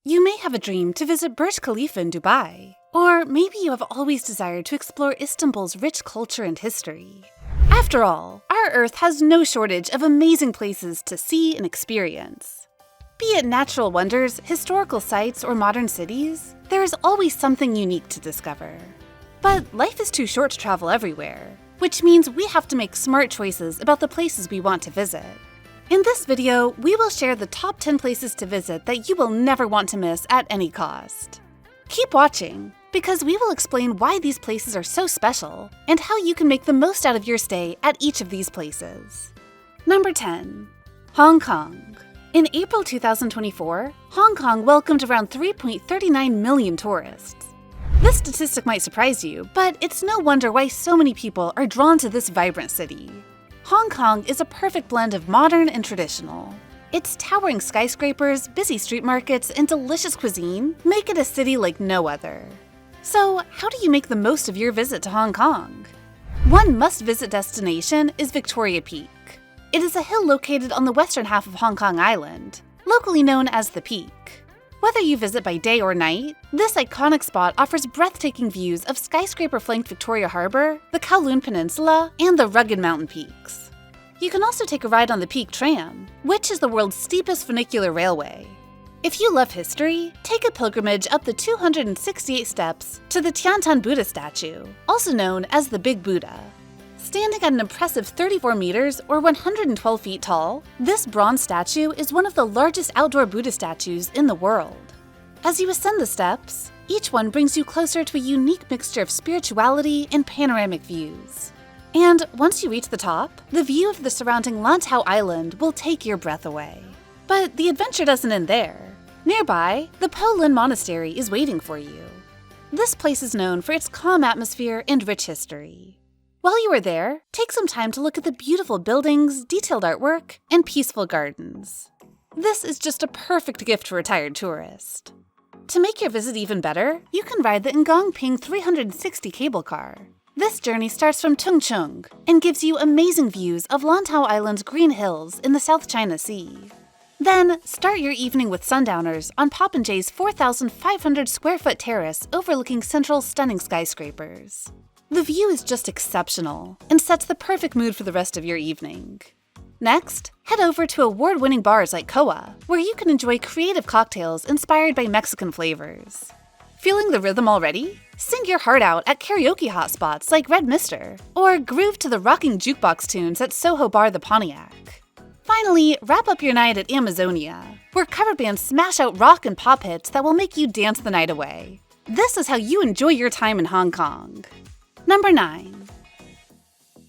You may have a dream to visit Burj Khalifa in Dubai, or maybe you have always desired to explore Istanbul's rich culture and history. After all, our Earth has no shortage of amazing places to see and experience. Be it natural wonders, historical sites, or modern cities, there is always something unique to discover. But life is too short to travel everywhere, which means we have to make smart choices about the places we want to visit. In this video, we will share the top 10 places to visit that you will never want to miss at any cost. Keep watching, because we will explain why these places are so special and how you can make the most out of your stay at each of these places. Number 10. Hong Kong. In April 2024, Hong Kong welcomed around 3.39 million tourists. This statistic might surprise you, but it's no wonder why so many people are drawn to this vibrant city. Hong Kong is a perfect blend of modern and traditional. Its towering skyscrapers, busy street markets, and delicious cuisine make it a city like no other. So, how do you make the most of your visit to Hong Kong? One must-visit destination is Victoria Peak. It is a hill located on the western half of Hong Kong Island, locally known as the Peak. Whether you visit by day or night, this iconic spot offers breathtaking views of skyscraper-flanked Victoria Harbour, the Kowloon Peninsula, and the rugged mountain peaks. You can also take a ride on the Peak Tram, which is the world's steepest funicular railway. If you love history, take a pilgrimage up the 268 steps to the Tiantan Buddha statue, also known as the Big Buddha. Standing at an impressive 34 meters or 112 feet tall, this bronze statue is one of the largest outdoor Buddha statues in the world. As you ascend the steps, each one brings you closer to a unique mixture of spirituality and panoramic views. And once you reach the top, the view of the surrounding Lantau Island will take your breath away. But the adventure doesn't end there. Nearby, the Po Lin Monastery is waiting for you. This place is known for its calm atmosphere and rich history. While you are there, take some time to look at the beautiful buildings, detailed artwork, and peaceful gardens. This is just a perfect gift for retired tourists. To make your visit even better, you can ride the Ngong Ping 360 cable car. This journey starts from Tung Chung and gives you amazing views of Lantau Island's green hills in the South China Sea. Then, start your evening with sundowners on Popinjay's 4,500 square foot terrace overlooking central stunning skyscrapers. The view is just exceptional and sets the perfect mood for the rest of your evening. Next, head over to award-winning bars like Koa, where you can enjoy creative cocktails inspired by Mexican flavors. Feeling the rhythm already? Sing your heart out at karaoke hotspots like Red Mister, or groove to the rocking jukebox tunes at Soho Bar the Pontiac. Finally, wrap up your night at Amazonia, where cover bands smash out rock and pop hits that will make you dance the night away. This is how you enjoy your time in Hong Kong. Number 9.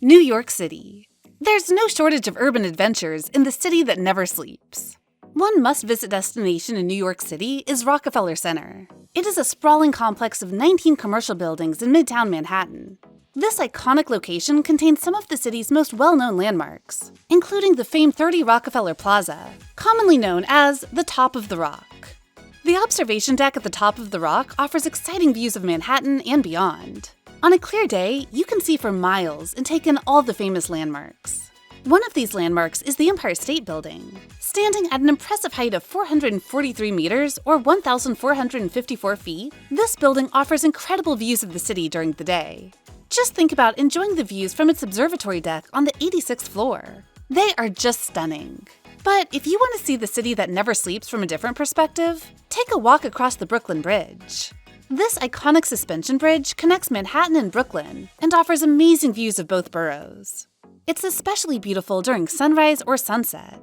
New York City. There's no shortage of urban adventures in the city that never sleeps. One must-visit destination in New York City is Rockefeller Center. It is a sprawling complex of 19 commercial buildings in Midtown Manhattan. This iconic location contains some of the city's most well-known landmarks, including the famed 30 Rockefeller Plaza, commonly known as the Top of the Rock. The observation deck at the top of the rock offers exciting views of Manhattan and beyond. On a clear day, you can see for miles and take in all the famous landmarks. One of these landmarks is the Empire State Building. Standing at an impressive height of 443 meters or 1,454 feet, this building offers incredible views of the city during the day. Just think about enjoying the views from its observatory deck on the 86th floor. They are just stunning. But if you want to see the city that never sleeps from a different perspective, take a walk across the Brooklyn Bridge. This iconic suspension bridge connects Manhattan and Brooklyn and offers amazing views of both boroughs. It's especially beautiful during sunrise or sunset.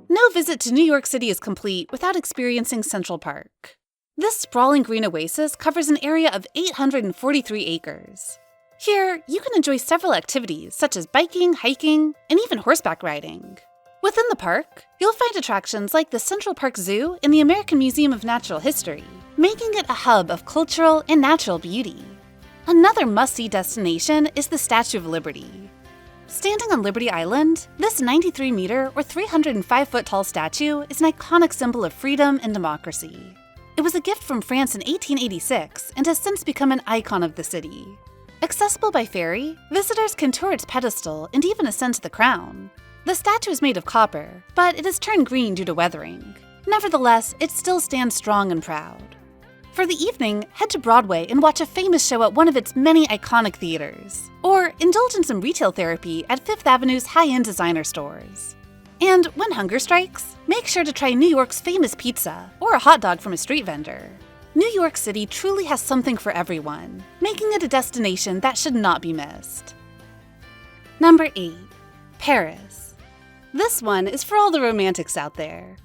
No visit to New York City is complete without experiencing Central Park. This sprawling green oasis covers an area of 843 acres. Here, you can enjoy several activities such as biking, hiking, and even horseback riding. Within the park, you'll find attractions like the Central Park Zoo and the American Museum of Natural History, making it a hub of cultural and natural beauty. Another must-see destination is the Statue of Liberty. Standing on Liberty Island, this 93-meter or 305-foot tall statue is an iconic symbol of freedom and democracy. It was a gift from France in 1886 and has since become an icon of the city. Accessible by ferry, visitors can tour its pedestal and even ascend to the crown. The statue is made of copper, but it has turned green due to weathering. Nevertheless, it still stands strong and proud. For the evening, head to Broadway and watch a famous show at one of its many iconic theaters, or indulge in some retail therapy at Fifth Avenue's high-end designer stores. And when hunger strikes, make sure to try New York's famous pizza or a hot dog from a street vendor. New York City truly has something for everyone, making it a destination that should not be missed. Number 8. Paris. This one is for all the romantics out there.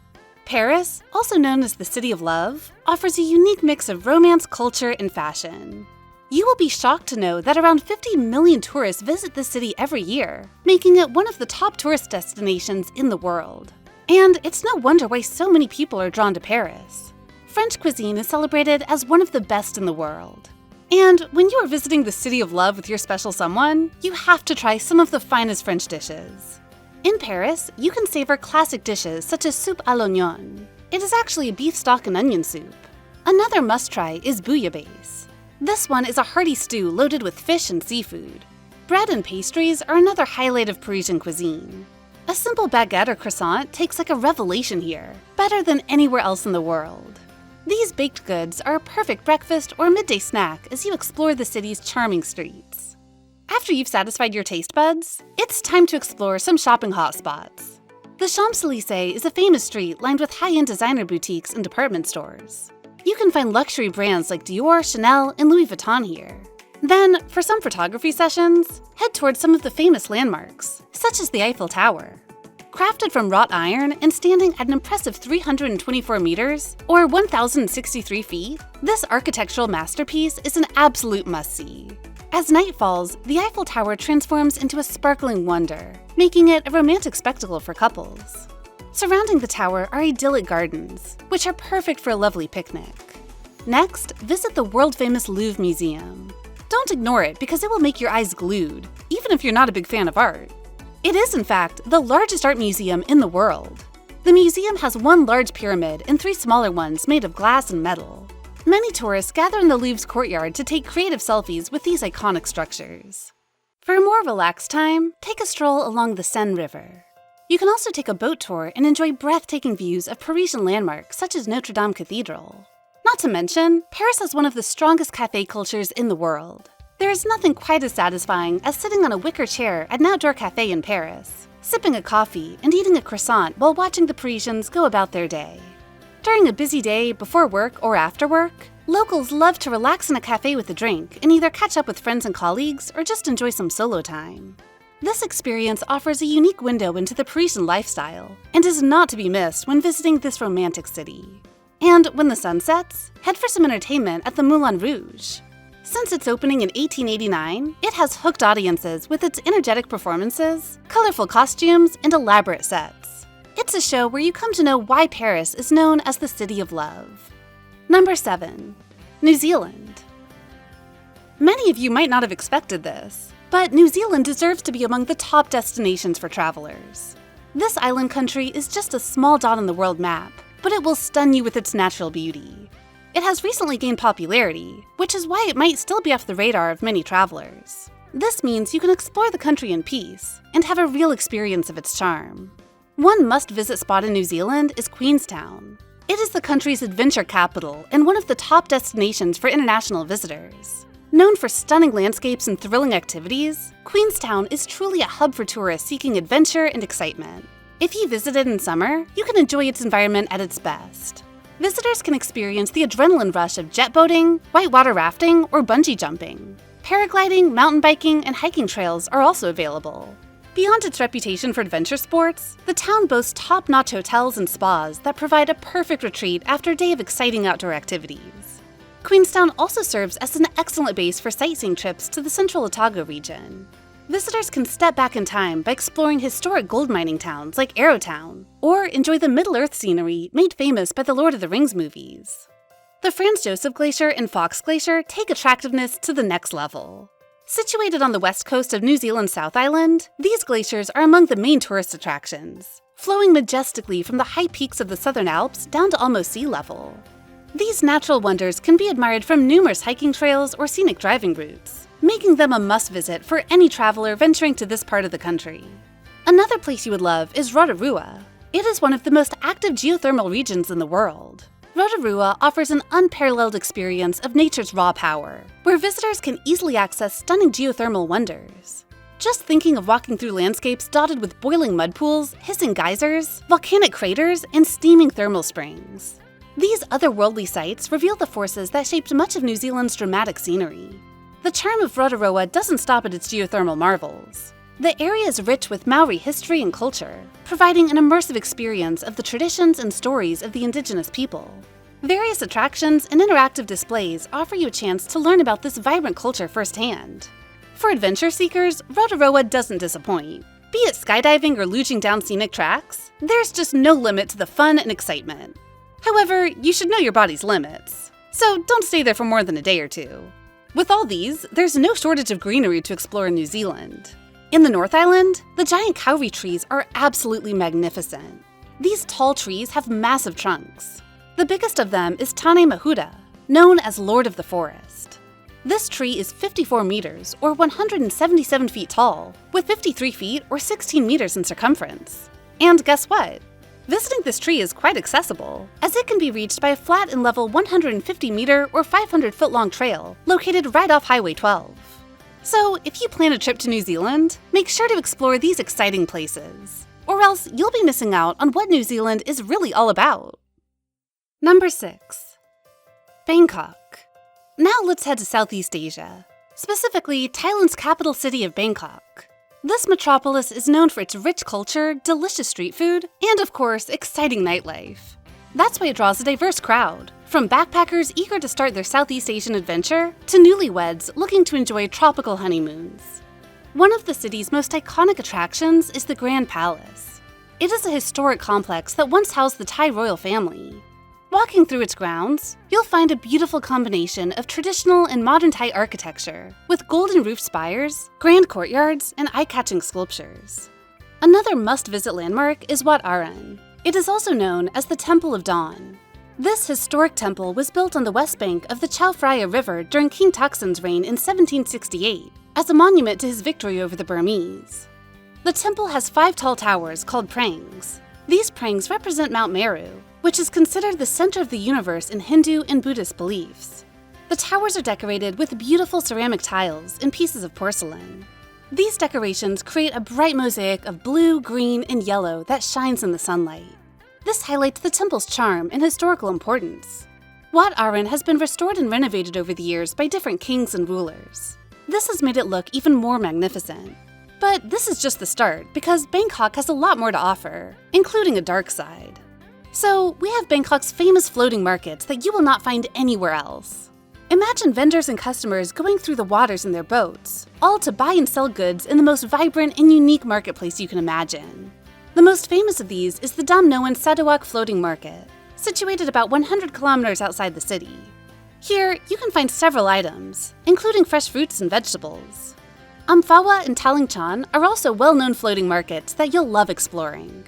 Paris, also known as the City of Love, offers a unique mix of romance, culture, and fashion. You will be shocked to know that around 50 million tourists visit the city every year, making it one of the top tourist destinations in the world. And it's no wonder why so many people are drawn to Paris. French cuisine is celebrated as one of the best in the world. And when you are visiting the City of Love with your special someone, you have to try some of the finest French dishes. In Paris, you can savor classic dishes such as soupe à l'oignon. It is actually a beef stock and onion soup. Another must-try is bouillabaisse. This one is a hearty stew loaded with fish and seafood. Bread and pastries are another highlight of Parisian cuisine. A simple baguette or croissant takes like a revelation here, better than anywhere else in the world. These baked goods are a perfect breakfast or midday snack as you explore the city's charming streets. After you've satisfied your taste buds, it's time to explore some shopping hotspots. The Champs-Élysées is a famous street lined with high-end designer boutiques and department stores. You can find luxury brands like Dior, Chanel, and Louis Vuitton here. Then, for some photography sessions, head towards some of the famous landmarks, such as the Eiffel Tower. Crafted from wrought iron and standing at an impressive 324 meters, or 1,063 feet, this architectural masterpiece is an absolute must-see. As night falls, the Eiffel Tower transforms into a sparkling wonder, making it a romantic spectacle for couples. Surrounding the tower are idyllic gardens, which are perfect for a lovely picnic. Next, visit the world-famous Louvre Museum. Don't ignore it because it will make your eyes glued, even if you're not a big fan of art. It is, in fact, the largest art museum in the world. The museum has one large pyramid and 3 smaller ones made of glass and metal. Many tourists gather in the Louvre's courtyard to take creative selfies with these iconic structures. For a more relaxed time, take a stroll along the Seine River. You can also take a boat tour and enjoy breathtaking views of Parisian landmarks such as Notre Dame Cathedral. Not to mention, Paris has one of the strongest cafe cultures in the world. There is nothing quite as satisfying as sitting on a wicker chair at an outdoor cafe in Paris, sipping a coffee and eating a croissant while watching the Parisians go about their day. During a busy day, before work or after work, locals love to relax in a cafe with a drink and either catch up with friends and colleagues or just enjoy some solo time. This experience offers a unique window into the Parisian lifestyle and is not to be missed when visiting this romantic city. And when the sun sets, head for some entertainment at the Moulin Rouge. Since its opening in 1889, it has hooked audiences with its energetic performances, colorful costumes, and elaborate sets. It's a show where you come to know why Paris is known as the City of Love. Number 7. New Zealand. Many of you might not have expected this, but New Zealand deserves to be among the top destinations for travelers. This island country is just a small dot on the world map, but it will stun you with its natural beauty. It has recently gained popularity, which is why it might still be off the radar of many travelers. This means you can explore the country in peace and have a real experience of its charm. One must-visit spot in New Zealand is Queenstown. It is the country's adventure capital and one of the top destinations for international visitors. Known for stunning landscapes and thrilling activities, Queenstown is truly a hub for tourists seeking adventure and excitement. If you visit it in summer, you can enjoy its environment at its best. Visitors can experience the adrenaline rush of jet boating, whitewater rafting, or bungee jumping. Paragliding, mountain biking, and hiking trails are also available. Beyond its reputation for adventure sports, the town boasts top-notch hotels and spas that provide a perfect retreat after a day of exciting outdoor activities. Queenstown also serves as an excellent base for sightseeing trips to the central Otago region. Visitors can step back in time by exploring historic gold mining towns like Arrowtown, or enjoy the Middle-earth scenery made famous by the Lord of the Rings movies. The Franz Josef Glacier and Fox Glacier take attractiveness to the next level. Situated on the west coast of New Zealand's South Island, these glaciers are among the main tourist attractions, flowing majestically from the high peaks of the Southern Alps down to almost sea level. These natural wonders can be admired from numerous hiking trails or scenic driving routes, making them a must-visit for any traveler venturing to this part of the country. Another place you would love is Rotorua. It is one of the most active geothermal regions in the world. Rotorua offers an unparalleled experience of nature's raw power, where visitors can easily access stunning geothermal wonders. Just thinking of walking through landscapes dotted with boiling mud pools, hissing geysers, volcanic craters, and steaming thermal springs. These otherworldly sights reveal the forces that shaped much of New Zealand's dramatic scenery. The charm of Rotorua doesn't stop at its geothermal marvels. The area is rich with Maori history and culture, providing an immersive experience of the traditions and stories of the indigenous people. Various attractions and interactive displays offer you a chance to learn about this vibrant culture firsthand. For adventure seekers, Rotorua doesn't disappoint. Be it skydiving or luging down scenic tracks, there's just no limit to the fun and excitement. However, you should know your body's limits, so don't stay there for more than a day or two. With all these, there's no shortage of greenery to explore in New Zealand. In the North Island, the giant kauri trees are absolutely magnificent. These tall trees have massive trunks. The biggest of them is Tane Mahuta, known as Lord of the Forest. This tree is 54 meters, or 177 feet tall, with 53 feet, or 16 meters in circumference. And guess what? Visiting this tree is quite accessible, as it can be reached by a flat and level 150-meter or 500-foot-long trail located right off Highway 12. So, if you plan a trip to New Zealand, make sure to explore these exciting places, or else you'll be missing out on what New Zealand is really all about. Number 6. Bangkok. Now let's head to Southeast Asia, specifically Thailand's capital city of Bangkok. This metropolis is known for its rich culture, delicious street food, and of course, exciting nightlife. That's why it draws a diverse crowd, from backpackers eager to start their Southeast Asian adventure to newlyweds looking to enjoy tropical honeymoons. One of the city's most iconic attractions is the Grand Palace. It is a historic complex that once housed the Thai royal family. Walking through its grounds, you'll find a beautiful combination of traditional and modern Thai architecture, with golden roofed spires, grand courtyards, and eye-catching sculptures. Another must-visit landmark is Wat Arun. It is also known as the Temple of Dawn. This historic temple was built on the west bank of the Chao Phraya River during King Taksin's reign in 1768, as a monument to his victory over the Burmese. The temple has 5 tall towers called prangs. These prangs represent Mount Meru, which is considered the center of the universe in Hindu and Buddhist beliefs. The towers are decorated with beautiful ceramic tiles and pieces of porcelain. These decorations create a bright mosaic of blue, green, and yellow that shines in the sunlight. This highlights the temple's charm and historical importance. Wat Arun has been restored and renovated over the years by different kings and rulers. This has made it look even more magnificent. But this is just the start, because Bangkok has a lot more to offer, including a dark side. So, we have Bangkok's famous floating markets that you will not find anywhere else. Imagine vendors and customers going through the waters in their boats, all to buy and sell goods in the most vibrant and unique marketplace you can imagine. The most famous of these is the Dam Noen Sarawak Floating Market, situated about 100 kilometers outside the city. Here, you can find several items, including fresh fruits and vegetables. Amphawa and Talingchan are also well-known floating markets that you'll love exploring.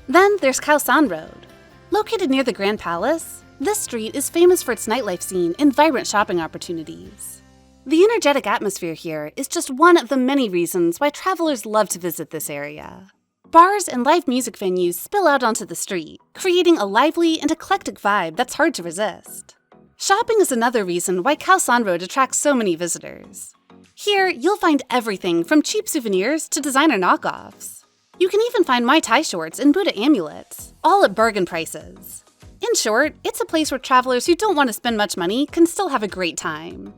Then there's Khao San Road. Located near the Grand Palace, this street is famous for its nightlife scene and vibrant shopping opportunities. The energetic atmosphere here is just one of the many reasons why travelers love to visit this area. Bars and live music venues spill out onto the street, creating a lively and eclectic vibe that's hard to resist. Shopping is another reason why Khao San Road attracts so many visitors. Here, you'll find everything from cheap souvenirs to designer knockoffs. You can even find Mai Tai shorts and Buddha amulets, all at bargain prices. In short, it's a place where travelers who don't want to spend much money can still have a great time.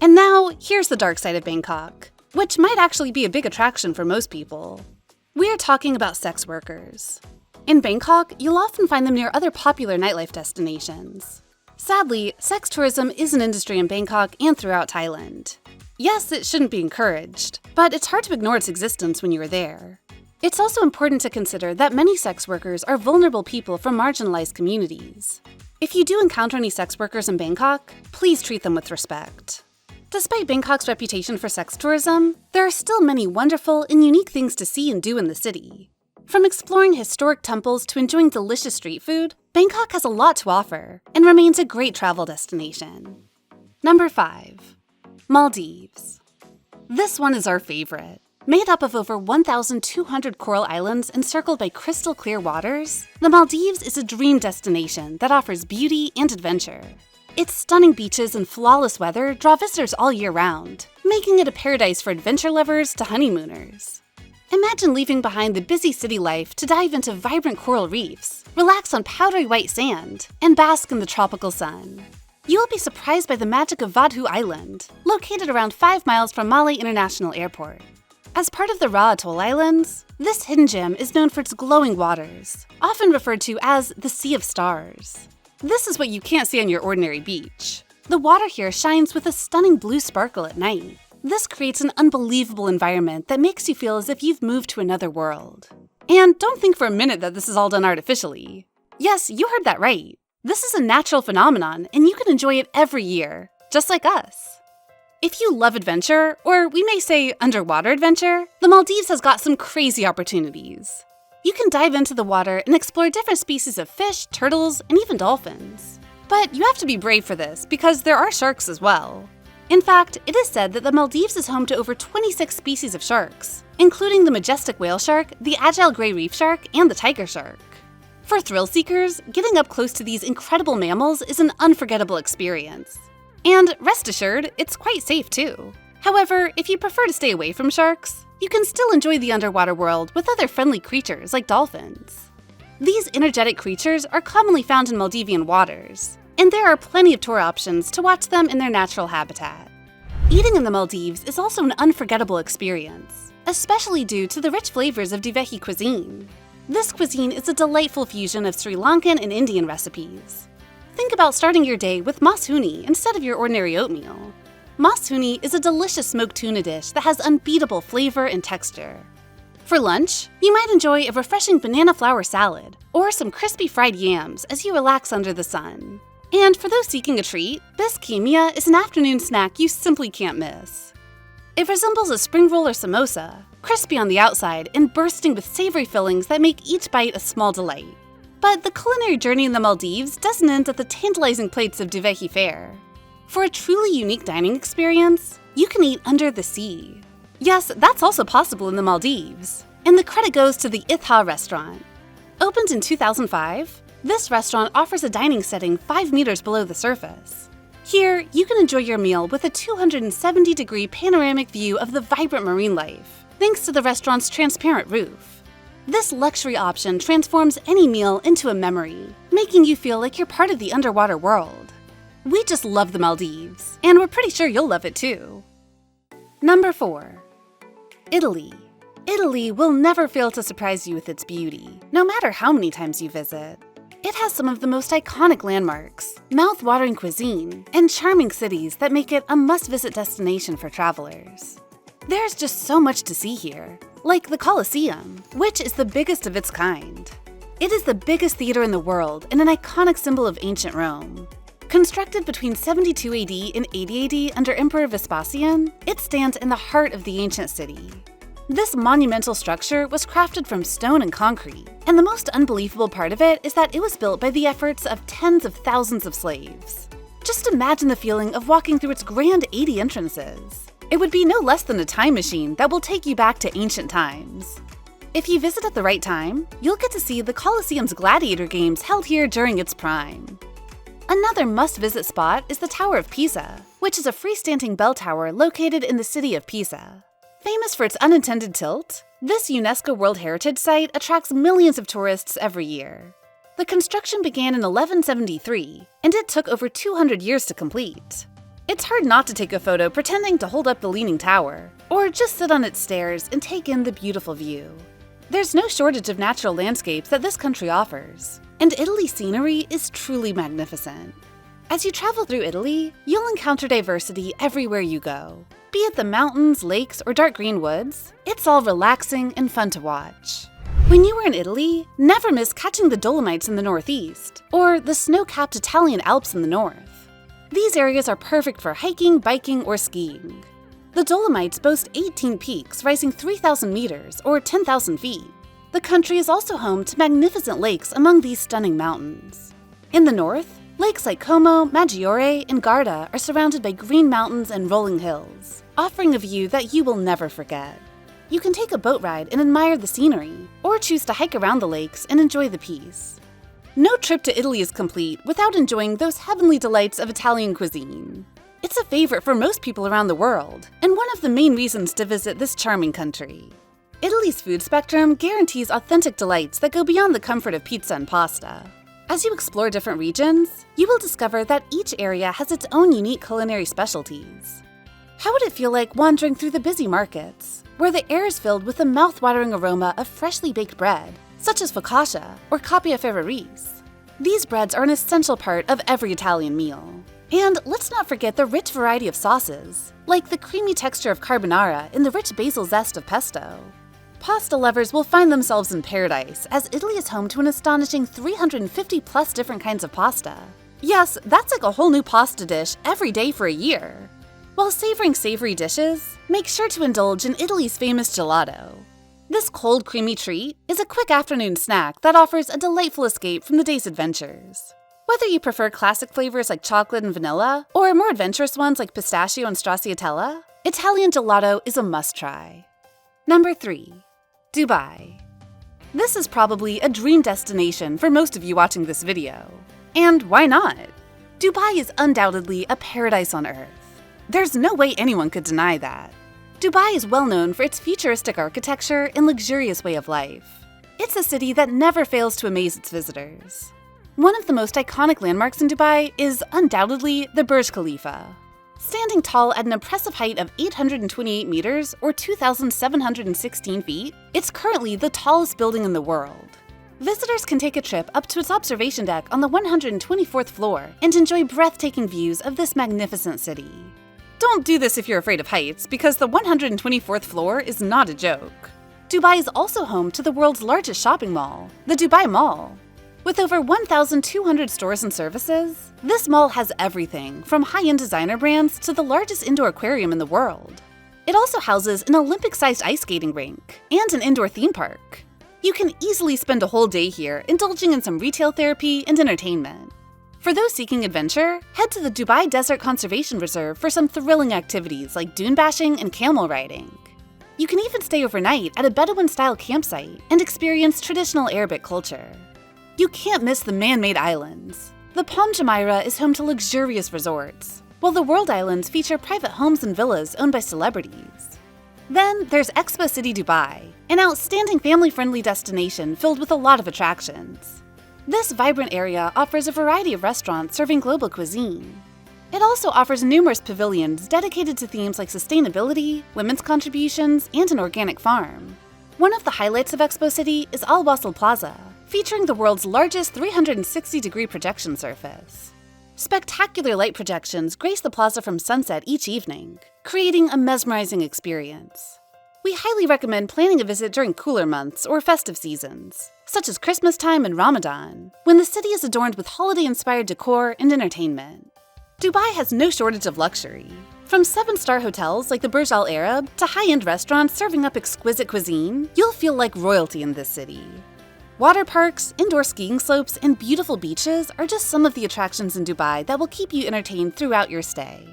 And now, here's the dark side of Bangkok, which might actually be a big attraction for most people. We're talking about sex workers. In Bangkok, you'll often find them near other popular nightlife destinations. Sadly, sex tourism is an industry in Bangkok and throughout Thailand. Yes, it shouldn't be encouraged, but it's hard to ignore its existence when you're there. It's also important to consider that many sex workers are vulnerable people from marginalized communities. If you do encounter any sex workers in Bangkok, please treat them with respect. Despite Bangkok's reputation for sex tourism, there are still many wonderful and unique things to see and do in the city. From exploring historic temples to enjoying delicious street food, Bangkok has a lot to offer and remains a great travel destination. Number 5. Maldives. This one is our favorite. Made up of over 1,200 coral islands encircled by crystal clear waters, the Maldives is a dream destination that offers beauty and adventure. Its stunning beaches and flawless weather draw visitors all year round, making it a paradise for adventure lovers to honeymooners. Imagine leaving behind the busy city life to dive into vibrant coral reefs, relax on powdery white sand, and bask in the tropical sun. You'll be surprised by the magic of Vadhu Island, located around 5 miles from Malé International Airport. As part of the Ra Atoll Islands, this hidden gem is known for its glowing waters, often referred to as the Sea of Stars. This is what you can't see on your ordinary beach. The water here shines with a stunning blue sparkle at night. This creates an unbelievable environment that makes you feel as if you've moved to another world. And don't think for a minute that this is all done artificially. Yes, you heard that right. This is a natural phenomenon, and you can enjoy it every year, just like us. If you love adventure, or we may say underwater adventure, the Maldives has got some crazy opportunities. You can dive into the water and explore different species of fish, turtles, and even dolphins. But you have to be brave for this, because there are sharks as well. In fact, it is said that the Maldives is home to over 26 species of sharks, including the majestic whale shark, the agile gray reef shark, and the tiger shark. For thrill seekers, getting up close to these incredible mammals is an unforgettable experience. And rest assured, it's quite safe too. However, if you prefer to stay away from sharks, you can still enjoy the underwater world with other friendly creatures like dolphins. These energetic creatures are commonly found in Maldivian waters, and there are plenty of tour options to watch them in their natural habitat. Eating in the Maldives is also an unforgettable experience, especially due to the rich flavors of Dhivehi cuisine. This cuisine is a delightful fusion of Sri Lankan and Indian recipes. Think about starting your day with mas huni instead of your ordinary oatmeal. Mas huni is a delicious smoked tuna dish that has unbeatable flavor and texture. For lunch, you might enjoy a refreshing banana flour salad or some crispy fried yams as you relax under the sun. And for those seeking a treat, biskimia is an afternoon snack you simply can't miss. It resembles a spring roll or samosa, crispy on the outside and bursting with savory fillings that make each bite a small delight. But the culinary journey in the Maldives doesn't end at the tantalizing plates of Dhivehi fare. For a truly unique dining experience, you can eat under the sea. Yes, that's also possible in the Maldives, and the credit goes to the Itha restaurant. Opened in 2005, this restaurant offers a dining setting 5 meters below the surface. Here, you can enjoy your meal with a 270-degree panoramic view of the vibrant marine life, thanks to the restaurant's transparent roof. This luxury option transforms any meal into a memory, making you feel like you're part of the underwater world. We just love the Maldives, and we're pretty sure you'll love it too. Number 4. Italy. Italy will never fail to surprise you with its beauty, no matter how many times you visit. It has some of the most iconic landmarks, mouth-watering cuisine, and charming cities that make it a must-visit destination for travelers. There's just so much to see here, like the Colosseum, which is the biggest of its kind. It is the biggest theater in the world and an iconic symbol of ancient Rome. Constructed between 72 AD and 80 AD under Emperor Vespasian, it stands in the heart of the ancient city. This monumental structure was crafted from stone and concrete, and the most unbelievable part of it is that it was built by the efforts of tens of thousands of slaves. Just imagine the feeling of walking through its grand 80 entrances. It would be no less than a time machine that will take you back to ancient times. If you visit at the right time, you'll get to see the Colosseum's gladiator games held here during its prime. Another must-visit spot is the Tower of Pisa, which is a freestanding bell tower located in the city of Pisa. Famous for its unintended tilt, this UNESCO World Heritage Site attracts millions of tourists every year. The construction began in 1173, and it took over 200 years to complete. It's hard not to take a photo pretending to hold up the leaning tower, or just sit on its stairs and take in the beautiful view. There's no shortage of natural landscapes that this country offers, and Italy's scenery is truly magnificent. As you travel through Italy, you'll encounter diversity everywhere you go. Be it the mountains, lakes, or dark green woods, it's all relaxing and fun to watch. When you were in Italy, never miss catching the Dolomites in the northeast, or the snow-capped Italian Alps in the north. These areas are perfect for hiking, biking, or skiing. The Dolomites boast 18 peaks rising 3,000 meters, or 10,000 feet. The country is also home to magnificent lakes among these stunning mountains. In the north, lakes like Como, Maggiore, and Garda are surrounded by green mountains and rolling hills, offering a view that you will never forget. you can take a boat ride and admire the scenery, or choose to hike around the lakes and enjoy the peace. No trip to Italy is complete without enjoying those heavenly delights of Italian cuisine. It's a favorite for most people around the world, and one of the main reasons to visit this charming country. Italy's food spectrum guarantees authentic delights that go beyond the comfort of pizza and pasta. As you explore different regions, you will discover that each area has its own unique culinary specialties. How would it feel like wandering through the busy markets, where the air is filled with the mouth-watering aroma of freshly baked bread, such as focaccia or cappia ferrarese? These breads are an essential part of every Italian meal. And let's not forget the rich variety of sauces, like the creamy texture of carbonara and the rich basil zest of pesto. Pasta lovers will find themselves in paradise, as Italy is home to an astonishing 350+ different kinds of pasta. Yes, that's like a whole new pasta dish every day for a year. While savoring savory dishes, make sure to indulge in Italy's famous gelato. This cold, creamy treat is a quick afternoon snack that offers a delightful escape from the day's adventures. Whether you prefer classic flavors like chocolate and vanilla, or more adventurous ones like pistachio and stracciatella, Italian gelato is a must-try. Number 3. Dubai. This is probably a dream destination for most of you watching this video. And why not? Dubai is undoubtedly a paradise on earth. There's no way anyone could deny that. Dubai is well known for its futuristic architecture and luxurious way of life. It's a city that never fails to amaze its visitors. One of the most iconic landmarks in Dubai is undoubtedly the Burj Khalifa. Standing tall at an impressive height of 828 meters or 2,716 feet, it's currently the tallest building in the world. Visitors can take a trip up to its observation deck on the 124th floor and enjoy breathtaking views of this magnificent city. Don't do this if you're afraid of heights, because the 124th floor is not a joke. Dubai is also home to the world's largest shopping mall, the Dubai Mall. With over 1,200 stores and services, this mall has everything from high-end designer brands to the largest indoor aquarium in the world. It also houses an Olympic-sized ice skating rink and an indoor theme park. You can easily spend a whole day here indulging in some retail therapy and entertainment. For those seeking adventure, head to the Dubai Desert Conservation Reserve for some thrilling activities like dune bashing and camel riding. You can even stay overnight at a Bedouin-style campsite and experience traditional Arabic culture. You can't miss the man-made islands. The Palm Jumeirah is home to luxurious resorts, while the World Islands feature private homes and villas owned by celebrities. Then there's Expo City Dubai, an outstanding family-friendly destination filled with a lot of attractions. This vibrant area offers a variety of restaurants serving global cuisine. It also offers numerous pavilions dedicated to themes like sustainability, women's contributions, and an organic farm. One of the highlights of Expo City is Al Wasl Plaza, featuring the world's largest 360-degree projection surface. Spectacular light projections grace the plaza from sunset each evening, creating a mesmerizing experience. We highly recommend planning a visit during cooler months or festive seasons, such as Christmas time and Ramadan, when the city is adorned with holiday-inspired decor and entertainment. Dubai has no shortage of luxury. From 7-star hotels like the Burj Al Arab to high-end restaurants serving up exquisite cuisine, you'll feel like royalty in this city. Water parks, indoor skiing slopes, and beautiful beaches are just some of the attractions in Dubai that will keep you entertained throughout your stay.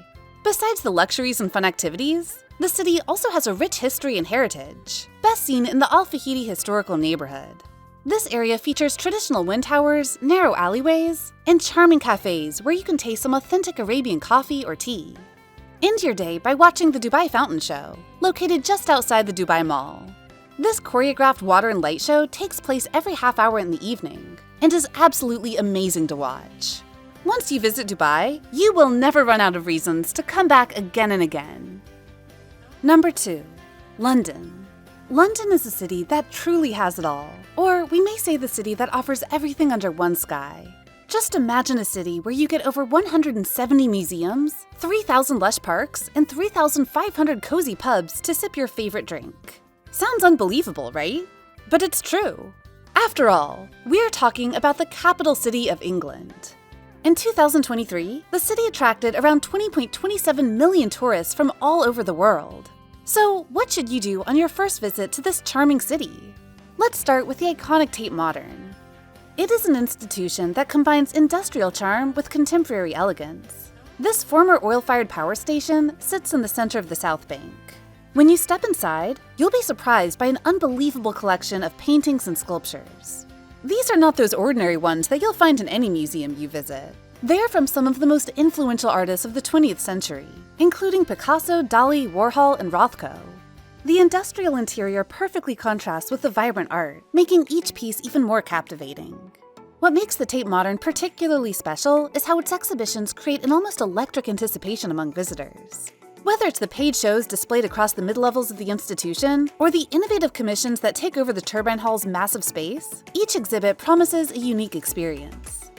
Besides the luxuries and fun activities, the city also has a rich history and heritage, best seen in the Al Fahidi historical neighborhood. This area features traditional wind towers, narrow alleyways, and charming cafes where you can taste some authentic Arabian coffee or tea. End your day by watching the Dubai Fountain Show, located just outside the Dubai Mall. This choreographed water and light show takes place every half hour in the evening and is absolutely amazing to watch. Once you visit Dubai, you will never run out of reasons to come back again and again. Number 2. London. London is a city that truly has it all, or we may say the city that offers everything under one sky. Just imagine a city where you get over 170 museums, 3,000 lush parks, and 3,500 cozy pubs to sip your favorite drink. Sounds unbelievable, right? But it's true. After all, we are talking about the capital city of England. In 2023, the city attracted around 20.27 million tourists from all over the world. So, what should you do on your first visit to this charming city? Let's start with the iconic Tate Modern. It is an institution that combines industrial charm with contemporary elegance. This former oil-fired power station sits in the center of the South Bank. When you step inside, you'll be surprised by an unbelievable collection of paintings and sculptures. These are not those ordinary ones that you'll find in any museum you visit. They're from some of the most influential artists of the 20th century, including Picasso, Dali, Warhol, and Rothko. The industrial interior perfectly contrasts with the vibrant art, making each piece even more captivating. What makes the Tate Modern particularly special is how its exhibitions create an almost electric anticipation among visitors. Whether it's the page shows displayed across the mid-levels of the institution, or the innovative commissions that take over the Turbine Hall's massive space, each exhibit promises a unique experience.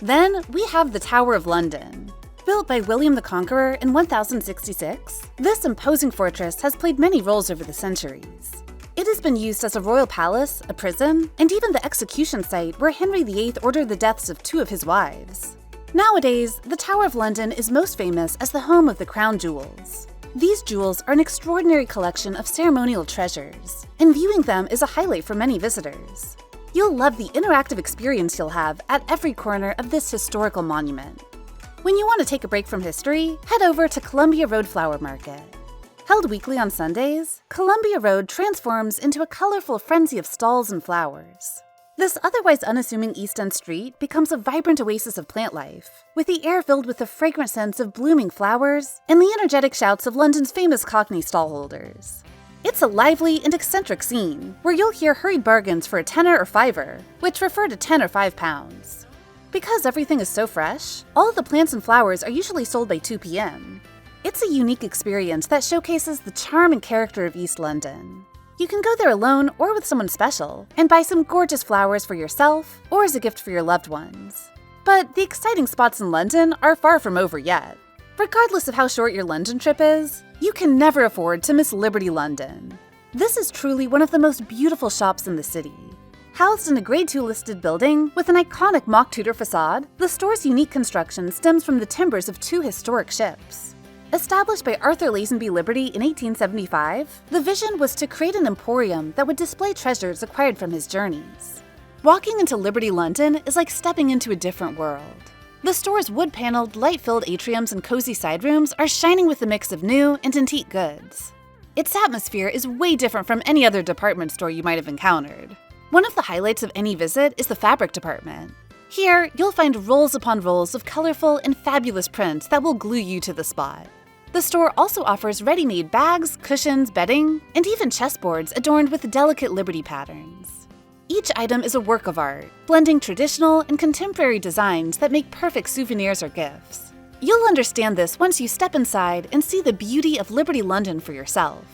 Then, we have the Tower of London. Built by William the Conqueror in 1066, this imposing fortress has played many roles over the centuries. It has been used as a royal palace, a prison, and even the execution site where Henry VIII ordered the deaths of 2 of his wives. Nowadays, the Tower of London is most famous as the home of the crown jewels. These jewels are an extraordinary collection of ceremonial treasures, and viewing them is a highlight for many visitors. You'll love the interactive experience you'll have at every corner of this historical monument. When you want to take a break from history, head over to Columbia Road Flower Market. Held weekly on Sundays, Columbia Road transforms into a colorful frenzy of stalls and flowers. This otherwise unassuming East End street becomes a vibrant oasis of plant life, with the air filled with the fragrant scents of blooming flowers and the energetic shouts of London's famous Cockney stallholders. It's a lively and eccentric scene, where you'll hear hurried bargains for a tenner or fiver, which refer to 10 or 5 pounds. Because everything is so fresh, all the plants and flowers are usually sold by 2 p.m. It's a unique experience that showcases the charm and character of East London. You can go there alone or with someone special, and buy some gorgeous flowers for yourself or as a gift for your loved ones. But the exciting spots in London are far from over yet. Regardless of how short your London trip is, you can never afford to miss Liberty London. This is truly one of the most beautiful shops in the city. Housed in a Grade 2 listed building with an iconic mock Tudor facade, the store's unique construction stems from the timbers of 2 historic ships. Established by Arthur Lazenby Liberty in 1875, the vision was to create an emporium that would display treasures acquired from his journeys. Walking into Liberty London is like stepping into a different world. The store's wood-paneled, light-filled atriums and cozy side rooms are shining with a mix of new and antique goods. Its atmosphere is way different from any other department store you might have encountered. One of the highlights of any visit is the fabric department. Here, you'll find rolls upon rolls of colorful and fabulous prints that will glue you to the spot. The store also offers ready-made bags, cushions, bedding, and even chessboards adorned with delicate Liberty patterns. Each item is a work of art, blending traditional and contemporary designs that make perfect souvenirs or gifts. You'll understand this once you step inside and see the beauty of Liberty London for yourself.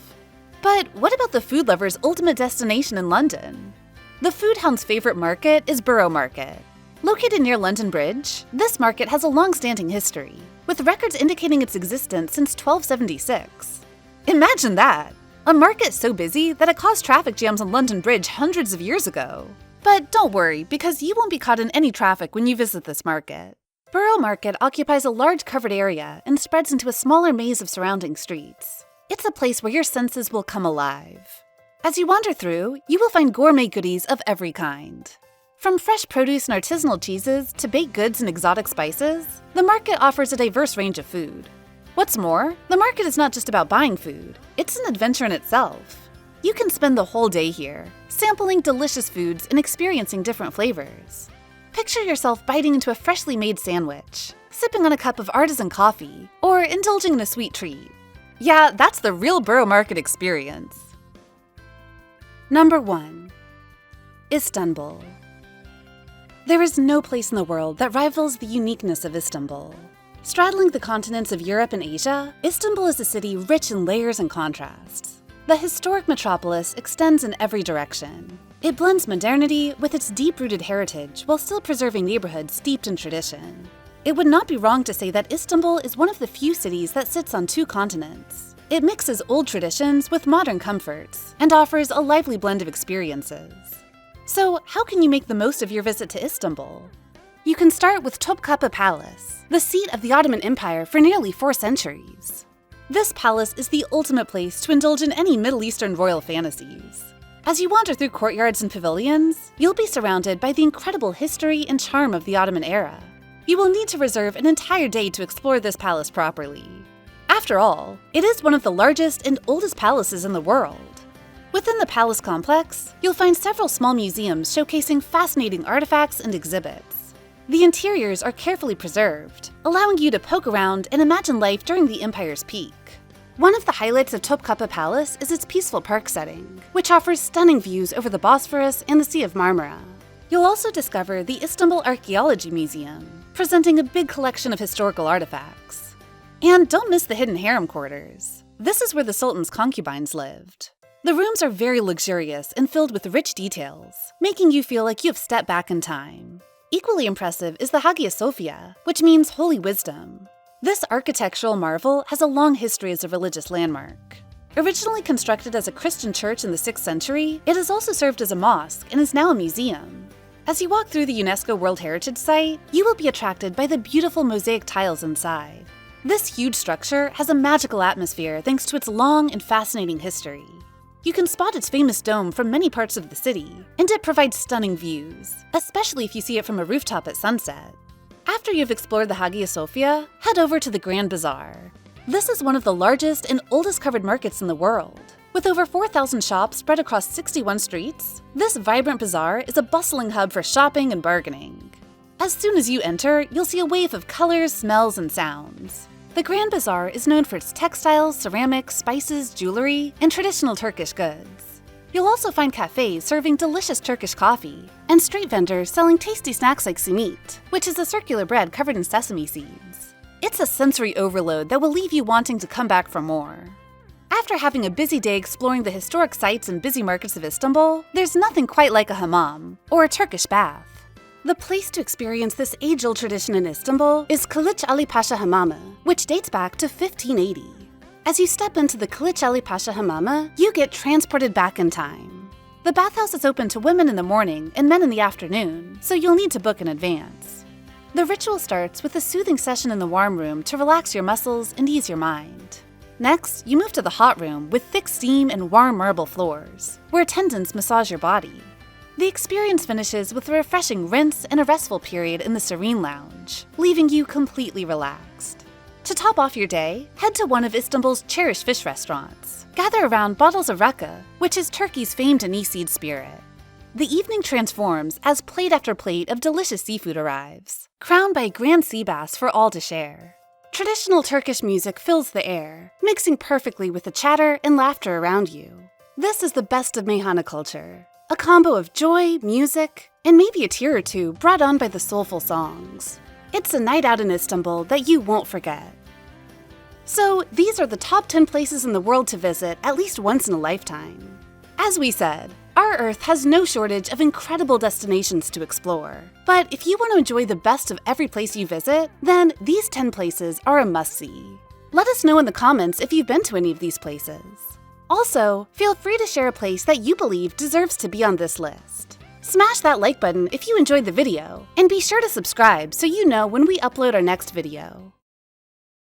But what about the food lover's ultimate destination in London? The food hound's favorite market is Borough Market. Located near London Bridge, this market has a long-standing history, with records indicating its existence since 1276. Imagine that! A market so busy that it caused traffic jams on London Bridge hundreds of years ago. But don't worry, because you won't be caught in any traffic when you visit this market. Borough Market occupies a large covered area and spreads into a smaller maze of surrounding streets. It's a place where your senses will come alive. As you wander through, you will find gourmet goodies of every kind. From fresh produce and artisanal cheeses to baked goods and exotic spices, the market offers a diverse range of food. What's more, the market is not just about buying food, it's an adventure in itself. You can spend the whole day here, sampling delicious foods and experiencing different flavors. Picture yourself biting into a freshly made sandwich, sipping on a cup of artisan coffee, or indulging in a sweet treat. Yeah, that's the real Borough Market experience. Number 1. Istanbul. There is no place in the world that rivals the uniqueness of Istanbul. Straddling the continents of Europe and Asia, Istanbul is a city rich in layers and contrasts. The historic metropolis extends in every direction. It blends modernity with its deep-rooted heritage while still preserving neighborhoods steeped in tradition. It would not be wrong to say that Istanbul is one of the few cities that sits on 2 continents. It mixes old traditions with modern comforts and offers a lively blend of experiences. So, how can you make the most of your visit to Istanbul? You can start with Topkapı Palace, the seat of the Ottoman Empire for nearly 4 centuries. This palace is the ultimate place to indulge in any Middle Eastern royal fantasies. As you wander through courtyards and pavilions, you'll be surrounded by the incredible history and charm of the Ottoman era. You will need to reserve an entire day to explore this palace properly. After all, it is one of the largest and oldest palaces in the world. Within the palace complex, you'll find several small museums showcasing fascinating artifacts and exhibits. The interiors are carefully preserved, allowing you to poke around and imagine life during the empire's peak. One of the highlights of Topkapi Palace is its peaceful park setting, which offers stunning views over the Bosphorus and the Sea of Marmara. You'll also discover the Istanbul Archaeology Museum, presenting a big collection of historical artifacts. And don't miss the hidden harem quarters. This is where the Sultan's concubines lived. The rooms are very luxurious and filled with rich details, making you feel like you have stepped back in time. Equally impressive is the Hagia Sophia, which means holy wisdom. This architectural marvel has a long history as a religious landmark. Originally constructed as a Christian church in the 6th century, it has also served as a mosque and is now a museum. As you walk through the UNESCO World Heritage Site, you will be attracted by the beautiful mosaic tiles inside. This huge structure has a magical atmosphere thanks to its long and fascinating history. You can spot its famous dome from many parts of the city, and it provides stunning views, especially if you see it from a rooftop at sunset. After you've explored the Hagia Sophia, head over to the Grand Bazaar. This is one of the largest and oldest covered markets in the world. With over 4,000 shops spread across 61 streets, this vibrant bazaar is a bustling hub for shopping and bargaining. As soon as you enter, you'll see a wave of colors, smells, and sounds. The Grand Bazaar is known for its textiles, ceramics, spices, jewelry, and traditional Turkish goods. You'll also find cafes serving delicious Turkish coffee, and street vendors selling tasty snacks like simit, which is a circular bread covered in sesame seeds. It's a sensory overload that will leave you wanting to come back for more. After having a busy day exploring the historic sites and busy markets of Istanbul, there's nothing quite like a hammam, or a Turkish bath. The place to experience this age-old tradition in Istanbul is Kılıç Ali Pasha Hamamı, which dates back to 1580. As you step into the Kılıç Ali Pasha Hamamı, you get transported back in time. The bathhouse is open to women in the morning and men in the afternoon, so you'll need to book in advance. The ritual starts with a soothing session in the warm room to relax your muscles and ease your mind. Next, you move to the hot room with thick steam and warm marble floors, where attendants massage your body. The experience finishes with a refreshing rinse and a restful period in the serene lounge, leaving you completely relaxed. To top off your day, head to one of Istanbul's cherished fish restaurants. Gather around bottles of rakı, which is Turkey's famed aniseed spirit. The evening transforms as plate after plate of delicious seafood arrives, crowned by a grand sea bass for all to share. Traditional Turkish music fills the air, mixing perfectly with the chatter and laughter around you. This is the best of Meyhane culture. A combo of joy, music, and maybe a tear or two brought on by the soulful songs. It's a night out in Istanbul that you won't forget. So, these are the top 10 places in the world to visit at least once in a lifetime. As we said, our Earth has no shortage of incredible destinations to explore. But if you want to enjoy the best of every place you visit, then these 10 places are a must-see. Let us know in the comments if you've been to any of these places. Also, feel free to share a place that you believe deserves to be on this list. Smash that like button if you enjoyed the video, and be sure to subscribe so you know when we upload our next video.